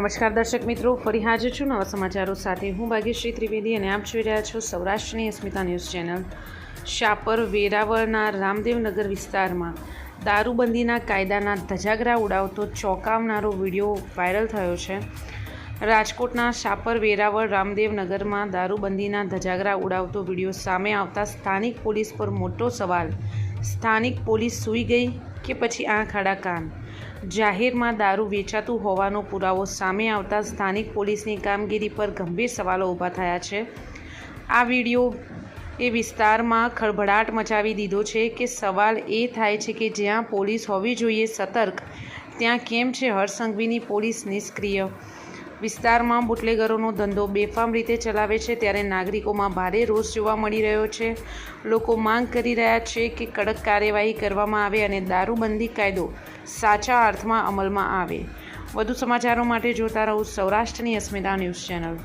નમસ્કાર દર્શક મિત્રો, ફરી હાજર છું નવા સમાચારો સાથે। હું ભાગ્યશ્રી ત્રિવેદી અને આપ જોઈ રહ્યા છો સૌરાષ્ટ્રની અસ્મિતા ન્યૂઝ ચેનલ। શાપર વેરાવળના રામદેવનગર વિસ્તારમાં દારૂબંધીના કાયદાના ધજાગરા ઉડાવતો ચોંકાવનારો વિડીયો વાયરલ થયો છે। રાજકોટના શાપર વેરાવળ રામદેવનગરમાં દારૂબંધીના ધજાગરા ઉડાવતો વિડીયો સામે આવતા સ્થાનિક પોલીસ પર મોટો સવાલ। સ્થાનિક પોલીસ સૂઈ ગઈ કે પછી આંખ આડા કાન? જાહેરમાં દારૂ વેચાતું હોવાનો પુરાવો સામે આવતા સ્થાનિક પોલીસની કામગીરી પર ગંભીર સવાલો ઊભા થયા છે। આ વિડીયો એ વિસ્તારમાં ખળભળાટ મચાવી દીધો છે કે સવાલ એ થાય છે કે જ્યાં પોલીસ હોવી જોઈએ સતર્ક, ત્યાં કેમ છે હરસંઘવીની પોલીસ નિષ્ક્રિય? વિસ્તારમાં બુટલેગરોનો ધંધો બેફામ રીતે ચલાવે છે ત્યારે નાગરિકોમાં ભારે રોષ જોવા મળી રહ્યો છે। લોકો માંગ કરી રહ્યા છે કે કડક કાર્યવાહી કરવામાં આવે અને દારૂબંધી કાયદો સાચા અર્થમાં અમલમાં આવે। વધુ સમાચારો માટે જોતા રહો સૌરાષ્ટ્રની અસ્મિતા ન્યૂઝ ચેનલ।